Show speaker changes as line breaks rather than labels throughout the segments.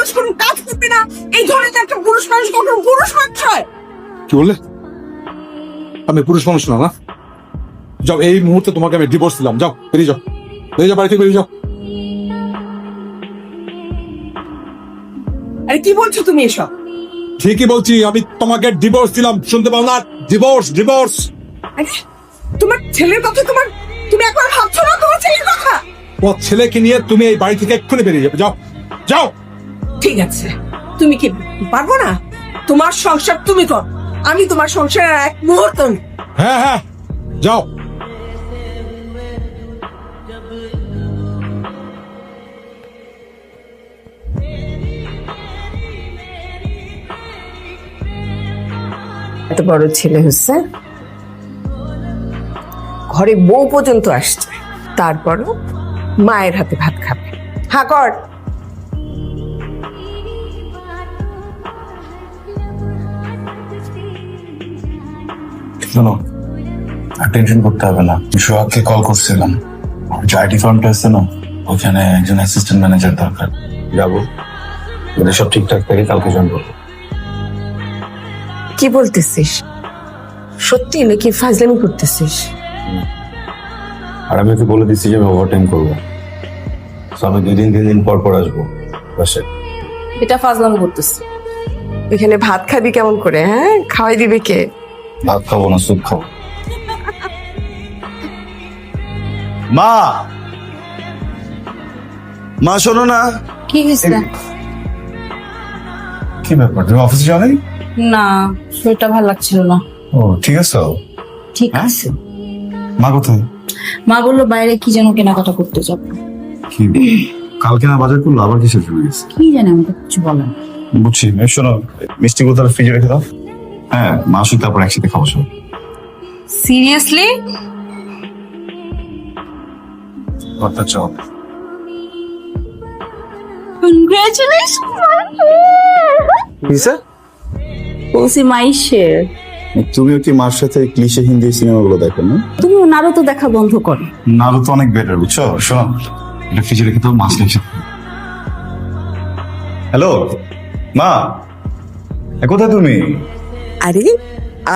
মানুষ কোনো কাজ করবে না, এই ধরনের একটা পুরুষ মানুষ কখনো পুরুষ মানুষ হয়?
কি বললে? আমি পুরুষ মানুষ না? যাও, এই মুহূর্তে তোমাকে আমি ডিভোর্স দিলাম। যাও, বেরিয়ে যাও, বেরিয়ে যাও, বাড়ি থেকে বেরিয়ে যাও।
আরে কি বলছো তুমি এসব?
ঠিকই বলছি, আমি তোমাকে ডিভোর্স দিলাম। শুনতে পাও না? Divorce, divorce.
আরে তোমার ছেলের কথা তুমি একবার ভাবছো না তোমার ছেলের কথা?
ও ছেলেকে নিয়ে তুমি এই বাড়ি থেকে এক্ষুনি বেরিয়ে যাবে। যাও, যাও।
ঠিক আছে, তুমি কি পারবো না? তোমার সংসার তুমি কর, আমি তোমার সংসারের এক মুহূর্ত না।
হ্যাঁ হ্যাঁ, যাও।
এত বড় ছেলে হচ্ছে, ঘরে বউ পর্যন্ত আসছে, তারপরও মায়ের হাতে ভাত খাবে। হা কর।
শোনো, টেনশন করতে হবে না। সোহাগকে কল করছিলাম, যে আইটি ফার্মটা আছে না, ওখানে একজন অ্যাসিস্ট্যান্ট ম্যানেজার দরকার। যাবো, যদি সব ঠিকঠাক থাকে কালকে জয়েন করবো।
কি বলতেছিস? সত্যি নাকি ফাজলামি করতেছিস?
আর আমি ওকে বলে দিচ্ছি যে আমি ওভারটাইম করবো। তো আমি 2 দিন পর পর আসবো বাসায়।
এটা ফাজলামি করতেছিস? এখানে ভাত খাবি কেমন করে? হ্যাঁ, খাওয়াই দিবে কে?
ভাত খাবো না, স্যুপ খাবো। মা, মা শোনো না।
কি হয়েছে?
কি ব্যাপার, তুমি অফিসে যাও নাই?
না, শরীরটা ভালো লাগছিল না।
ও ঠিক আছে।
ঠিক আছে।
মা কোথায়?
মা বললো বাইরে কি যেন কেনাকাটা করতে যাবে।
কি কালকে না বাজার করলো, আবার কিসের চলে গেছে?
কি জানি, আমাকে কিছু বলেন।
বুঝছি। শোনো, মিষ্টি কোথাও ফ্রিজে রেখে দাও। হ্যাঁ, মা আসুক, তারপর একসাথে খাবো সব।
সিরিয়াসলি?
ঘরটা চল।
কংগ্রাচুলেশন।
কিসে?
বলছি মাইশের।
তুমিও কি মার সাথে ক্লিশে হিন্দি সিনেমাগুলো দেখো না?
তুমি নারুতো দেখা বন্ধ করো।
নারু তো অনেক বেটার, বুঝছো? শোনো, এটা ফ্রিজে রেখে দাও, মাছ একসাথে। হ্যালো মা, কোথায় তুমি?
আরে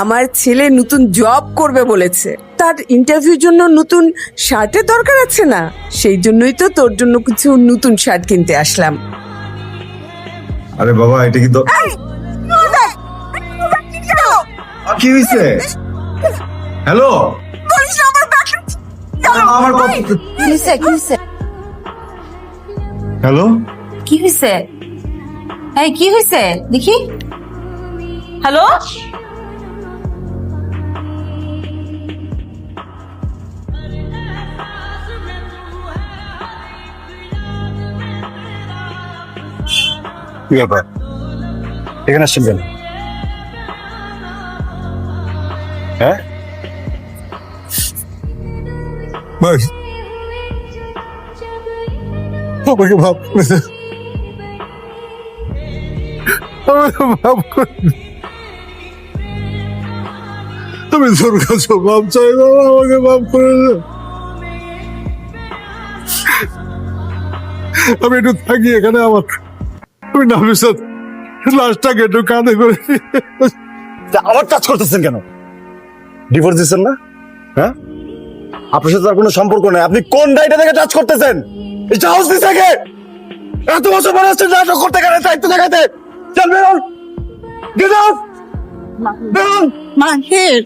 আমার ছেলে নতুন জব করবে বলেছে, তার ইন্টারভিউর জন্য নতুন শার্টের দরকার আছে না? সেই জন্যই তো তোর জন্য কিছু নতুন শার্ট কিনতে আসলাম।
আরে বাবা, এটা কি কি হয়েছে? হ্যালো, আমার
কি হয়েছে?
হ্যালো,
কি হয়েছে? এই কি হয়েছে দেখি। হ্যালো,
কি ব্যাপার, এখানে আসছেন কেন? হ্যাঁ
ভাই, আমাকে ভাব করে দে। আমাকে ভাব করে দে। আমি তোর কাছে ভাব চাই, বাবা, আমাকে ভাব করে দে। আমি একটু থাকি এখানে, আমি নাফিসাত লাশটাকে একটু কাঁধে করে
আমার কাজ করতেছেন কেন? ডিভোর্স দিচ্ছেন না? হ্যাঁ, আপনার সাথে আর কোনো সম্পর্ক নাই। আপনি কোন ডাইটা থেকে টাচ করতেছেন? এই সাহস দিছে কে? এত বছর পরে আসছেন নাটক করতে, কেন দায়িত্ব দেখাতে? চল বেরোন, গেট আউট, বেরোন।
মাহের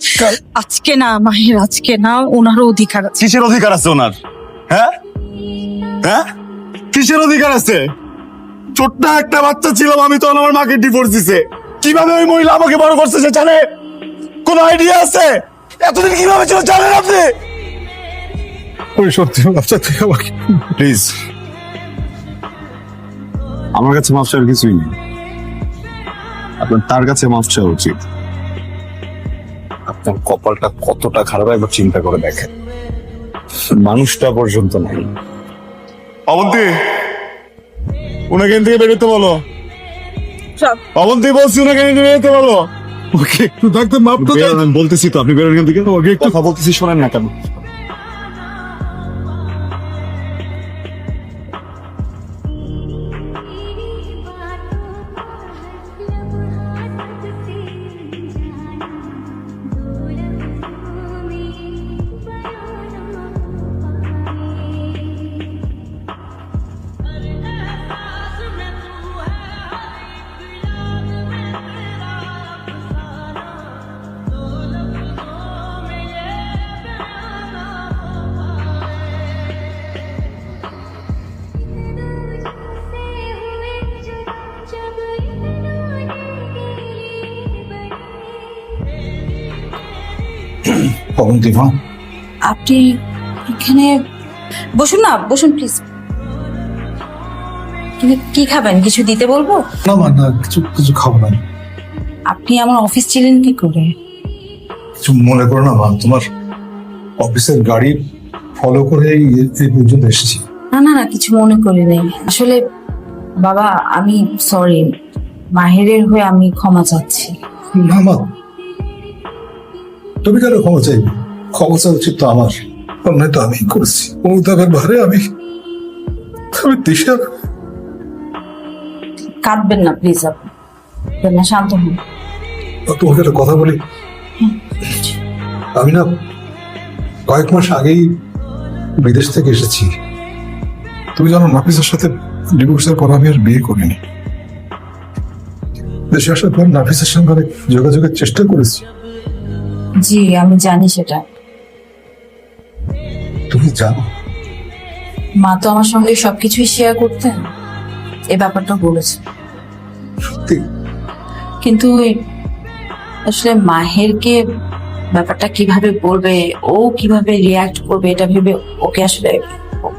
আজকে না, মাহের আজকে না, ওনারও অধিকার আছে।
কিসের অধিকার আছে ওনার? হ্যাঁ হ্যাঁ, কিসের অধিকার আছে? ছোট্ট একটা বাচ্চা ছিলাম আমি, তখন আমার মাকে ডিভোর্স দিছে। কিভাবে ওই মহিলা আমাকে বড় করছে সে জানে? কোন আইডিয়া আছে? এতদিন কিভাবে ছিল জানেন আপনি?
ওই সত্যি বাচ্চা থেকে আমাকে
প্লিজ, আমার কাছে মাফ চাওয়ার কিছুই নেই। আপনার তার কাছে মাফ চাওয়া উচিত। আপনার কপালটা কতটা খারাপ একবার চিন্তা করে দেখেন। মানুষটা পর্যন্ত নাই। অবন্তী, ওনাকে এখান থেকে বেরোতে বলো। অবন্তী বলছি, ওনাকে এখান থেকে বেরোতে বলো।
ওকে একটু থাকতে মাপ তো দাও।
আমি বলতেছি তো, আপনি বেরোন এখান থেকে।
ওকে একটু
কথা বলতেছি, শোনেন না কেন?
অবন্তী মা,
আপনি এখানে বসুন না, বসুন প্লিজ। কিন্তু কি খাবেন, কিছু দিতে বলবো?
না মা, না কিছু কিছু খাবো না।
আপনি আমার অফিস ছিলেন কি করে?
কিছু মনে করো না মা, তোমার অফিসের গাড়ি ফলো করে এই পর্যন্ত এসেছি।
না না না, কিছু মনে করি নেই আসলে। বাবা আমি সরি, মাহিরের হয়ে আমি ক্ষমা চাচ্ছি।
না মা, তুমি কেন ক্ষমা চাইবে? ক্ষমা চাওয়া উচিত তো আমার, অন্যায় তো আমি করেছি। অনুতাপের ভারে আমি দিশা।
কাঁদবেন না প্লিজ, আপনি না, শান্ত হন।
তোমাকে একটা কথা বলি, আমি না কয়েক মাস আগেই বিদেশ থেকে এসেছি। তুমি জানো নাফিসের সাথে ডিভোর্সের পর আমি আর বিয়ে করিনি। দেশে আসার পর নাফিসের সঙ্গে অনেক যোগাযোগের চেষ্টা করেছি।
জি আমি জানি সেটা।
তুমি জানো
মা তো আমার সঙ্গে সবকিছুই শেয়ার করতেন, এ ব্যাপারটা বলেছে।
সত্যি?
কিন্তু আসলে মাহেরকে ব্যাপারটা কিভাবে বলবে, ও কিভাবে রিয়াক্ট করবে, এটা ভেবে ওকে আসলে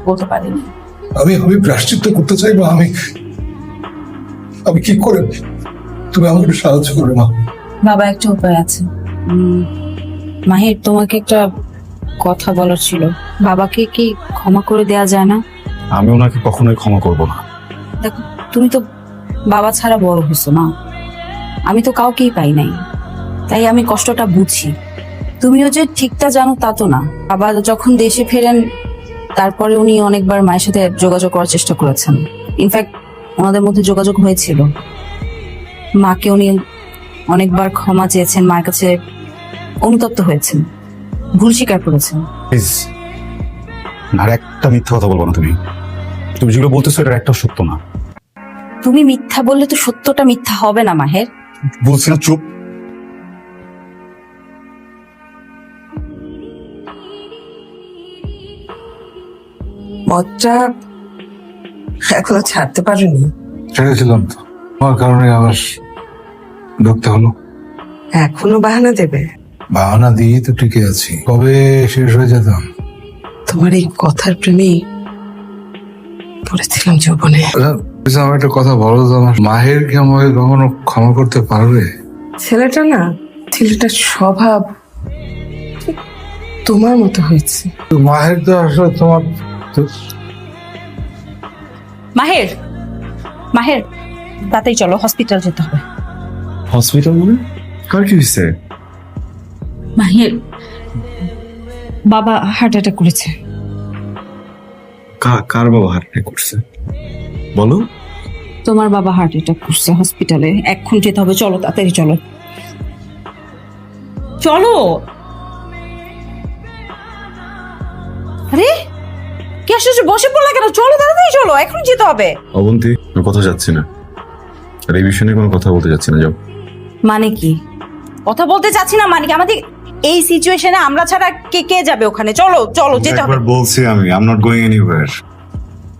বলতে পারিনি।
আমি প্রায়শ্চিত্ত করতে চাই বা আমি কি করে, তুমি আমাকে একটু সাহায্য করবে মা।
বাবা একটা উপায় আছে। মাহির তোমাকে একটা কথা বলার ছিল। বাবাকে কি ক্ষমা করে দেয়া যায় না?
আমি ওনাকে কখনোই ক্ষমা করব না।
দেখো তুমি তো বাবা ছাড়া বড় হয়েছো না, আমি তো কাউকেই পাই নাই, তাই আমি কষ্টটা বুঝি। তুমিও যে ঠিকটা জানো তা তো না। বাবা যখন দেশে ফেরেন তারপরে উনি অনেকবার মায়ের সাথে যোগাযোগ করার চেষ্টা করেছেন। ইনফ্যাক্ট ওনাদের মধ্যে যোগাযোগ হয়েছিল। মাকে উনি অনেকবার ক্ষমা চেয়েছেন, মায়ের কাছে অনুতপ্ত হয়েছেন, ভুল স্বীকার করেছেন।
প্লিজ আর একটা মিথ্যা কথা বলবো না। তুমি তুমি যেগুলো বলতেছো এটা একটা সত্য না।
তুমি মিথ্যা বললে তো সত্যটা মিথ্যা হবে না মাহের।
বলছি না চুপ।
মদটা এখনো ছাড়তে পারিনি।
ছেড়েছিলাম তো, আমার কারণে আবার ঢুকতে হলো।
এখনো বাহানা দেবে?
বাহানা দিয়ে তো টিকে আছি, কবে শেষ হয়ে যেতাম।
তোমার এই কথার প্রেমে পড়েছিলাম যৌবনে।
আচ্ছা, আমার একটা কথা বলো তো, আমার মাহের কি আমাকে কখনো ক্ষমা করতে পারবে?
ছেলেটার স্বভাব ঠিক তোমার মতো হয়েছে।
তো মাহের তো আসলে তোমার
মাহের, মাহের তাতেই চলো, হসপিটাল যেতে হবে।
হসপিটাল মানে? কার কি হয়েছে?
মাহের বাবা হার্ট অ্যাটাক করেছে।
কার বাবা হার্ট অ্যাটাক করছে বলো?
তোমার বাবা হার্ট অ্যাটাক করছে, হসপিটালে এখন যেতে হবে। চলো তাড়াতাড়ি চলো, চলো। আরে কি আসলে বসে পড়লা কেন? চলো তাড়াতাড়ি চলো, এখন যেতে হবে।
অবন্তী, আমি কথা যাচ্ছি না, আর এই বিষয়ে নিয়ে কোনো কথা বলতে যাচ্ছি না। যাও।
মানে কি কথা বলতে চাচ্ছি না? মানে কি আমাদের এই সিচুয়েশনে আমরা ছাড়া কে কে যাবে ওখানে? চলো চলো যেতে হবে।
একবার বলছি আমি, I am not going anywhere.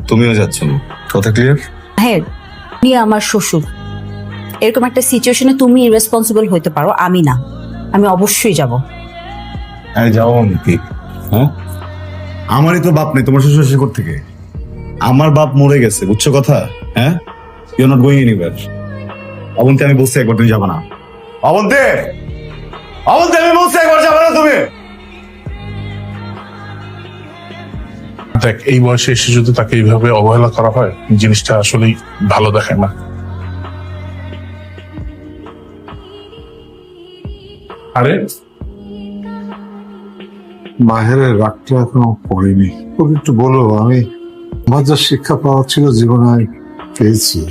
তুমিও যাচ্ছ না, কথা ক্লিয়ার?
হ্যাঁ, তুমি আমার শ্বশুর, এরকম একটা সিচুয়েশনে তুমি রেসপন্সিবল হইতে পারো, আমি না। আমি অবশ্যই যাব।
হ্যাঁ যাও। অবন্তী, হ্যাঁ আমারই তো বাপ নেই, তোমার শ্বশুর শাশুড়ি থেকে। আমার বাপ মরে গেছে, বুঝছো কথা? হ্যাঁ, you are not going anywhere. Abanti, আমি বলছি একবার, তুমি যাবে না। অবন্তী, অবন্তী, আমি বলছি একবার যাবে না তুমি।
দেখ, এই বয়সে এসে যদি তাকে এইভাবে অবহেলা করা হয়, জিনিসটা আসলেই ভালো দেখায় না। আরে
মাহের রাগটা এখনো পড়েনি। ওকে একটু বলো, আমার যা শিক্ষা পাওয়া ছিল জীবনে আমি পেয়েছি।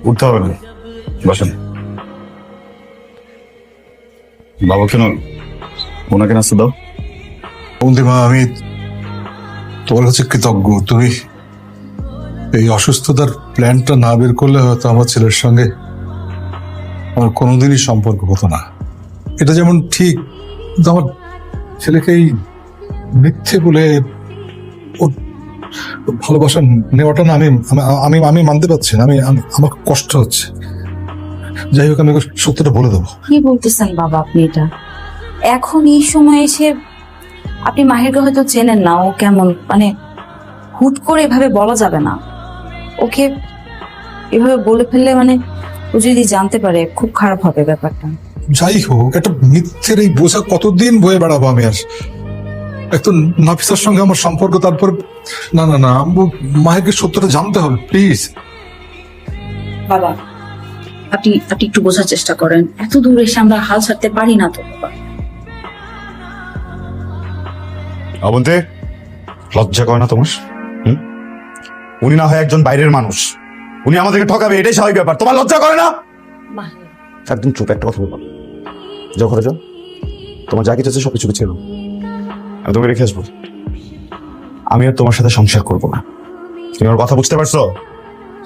উঠতে হবে না, বসেন।
বাবা কেন ওনাকে নাচতে দাও।
অন্তিমা, আমি তোমার কাছে কৃতজ্ঞ। তুমি এই অসুস্থতার প্ল্যানটা না বের করলে হয়তো আমার ছেলের সঙ্গে আমার কোনোদিনই সম্পর্ক হতো না। এটা যেমন ঠিক, কিন্তু আমার ছেলেকে এই মিথ্যে বলে ওর ভালোবাসা নেওয়াটা না আমি আমি আমি মানতে পারছি না। আমার কষ্ট হচ্ছে। যাই হোক, আমি ওকে সত্যটা বলে দেবো।
কি বলতেছেন বাবা আপনি এটা? এখন এই সময় এসে আপনি মাহিরকে হয়তো চেনেন না, ও কেমন, মানে হুট করে এভাবে বলা যাবে না। ওকে এভাবে বলে ফেললে মানে ও যদি জানতে পারে খুব খারাপ হবে ব্যাপারটা।
যাই হোক, একটা মিথ্যের এই বোঝা কতদিন বয়ে বেড়াবো আমি? আর এক তো নাফিসার সঙ্গে আমার সম্পর্ক, তারপর না না না, মায়েরকে সত্যটা জানতে হবে প্লিজ।
বাবা আপনি একটু বোঝার চেষ্টা করেন, এত দূর এসে আমরা হাল ছাড়তে পারি না তো বাবা।
অবন্তে, লজ্জা করে না তোমার? উনি না হয় একজন বাইরের মানুষ, উনি আমাদেরকে ঠকাবে, এটাই স্বাভাবিক ব্যাপার। তোমার লজ্জা করে না? একদম চুপ, একটা কথা বলবো। যাও ঘরে যাও, তোমার যা কিছু আছে সবকিছু গুছিয়ে নাও। আমি তোমাকে রেখে আসবো। আমি আর তোমার সাথে সংসার করবো না। তুমি আমার কথা বুঝতে পারছো?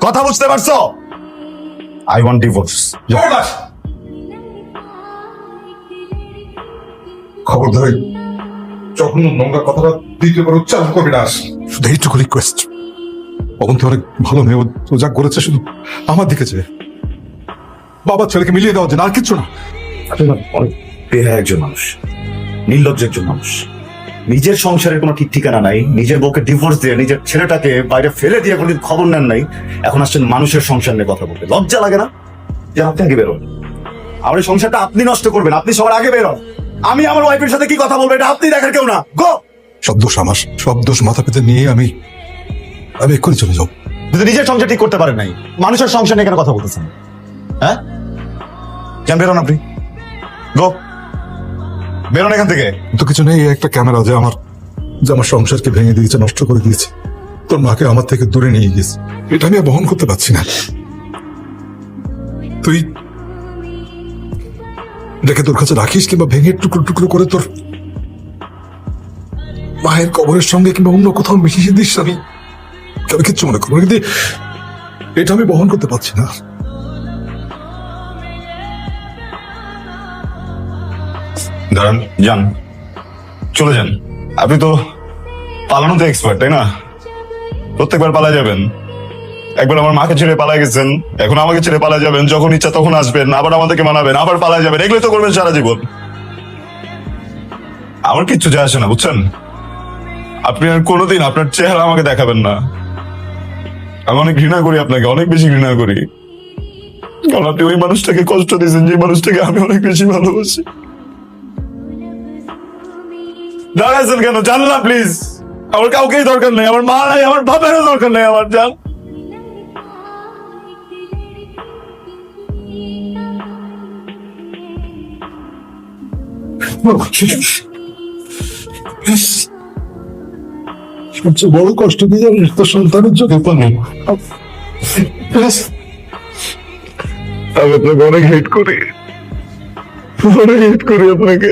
কথা বুঝতে পারছো? I want divorce.
খবরদার যখন নোংরা কথাটা দ্বিতীয়বার উচ্চারণ করবি না। শুধু এইটুকু রিকোয়েস্ট। অবন্তি অনেক ভালো মেয়ে, ও যা করেছে শুধু আমার দিকে চেয়ে। বাবার ছেলেকে মিলিয়ে দেওয়া যায় না, আর কিচ্ছু না।
অনেক বেহায়া একজন মানুষ, নির্লজ্জ একজন মানুষ। নিজের সংসারের কোনো ঠিক ঠিকানা নাই, নিজের বউকে ডিভোর্স দিয়ে নিজের ছেলেটাকে বাইরে ফেলে দিয়ে কোনোদিন খবর নেন নাই, এখন আসছেন মানুষের সংসার নিয়ে কথা বলতে। লজ্জা লাগে না? যে আপনি আগে বেরোন, আমার এই সংসারটা আপনি নষ্ট করবেন, আপনি সবার আগে বেরোন। আমি আমার ওয়াইফের সাথে কি কথা বলবো এটা আপনি দেখার কেউ না। গো,
সব দোষ আমার, সব দোষ মাথা পেতে নিয়ে আমি এক্ষুনি চলে যাবো।
যদি নিজের সংসার ঠিক করতে পারেন নাই, মানুষের সংসার নিয়ে কেন কথা বলতেছেন? হ্যাঁ, কেন বেরোন আপনি? গো, বেরোন এখান থেকে।
তো কিছু নেই, একটা ক্যামেরা যে আমার সংসারকে ভেঙে দিয়েছে, নষ্ট করে দিয়েছে, তোর মাকে আমার থেকে দূরে নিয়ে গেছে। এটা আমি আর বহন করতে পারছি না। তুই এটাকে তোর কাছে রাখিস, কিংবা ভেঙে টুকরো টুকরো করে তোর মায়ের কবরের সঙ্গে কিংবা অন্য কোথাও মিশিয়ে দিস। আমি কিচ্ছু মনে করবো, কিন্তু এটা আমি বহন করতে পারছি না।
দাঁড়ান, যান, চলে যান। আপনি তো পালানোতে এক্সপার্ট, তাই না? প্রত্যেকবার পালা যাবেন। একবার আমার মাকে ছেড়ে পালা গেছেন, এখন আমাকে ছেড়ে পালা যাবেন। যখন ইচ্ছা তখন আসবেন, আবার আমাদেরকে মানাবেন, আবার পালা যাবেন। এগুলো তো করবেন সারা জীবন। আমার কিচ্ছু যায় আসে না, বুঝছেন? আপনি আর কোনোদিন আপনার চেহারা আমাকে দেখাবেন না। আমি অনেক ঘৃণা করি আপনাকে, অনেক বেশি ঘৃণা করি। কারণ আপনি ওই মানুষটাকে কষ্ট দিয়েছেন যে মানুষটাকে আমি অনেক বেশি ভালোবাসি। দাঁড়াইছেন কেন? জান না প্লিজ। আমার কাউকেই দরকার নেই, আমার মা নাই, আমার বাপেরও দরকার নেই আমার। যান।
সবচেয়ে বড় কষ্ট কি জানিস? তোর সন্তানের চোখে পানি।
আমি আপনাকে অনেক হেট করি, আপনাকে।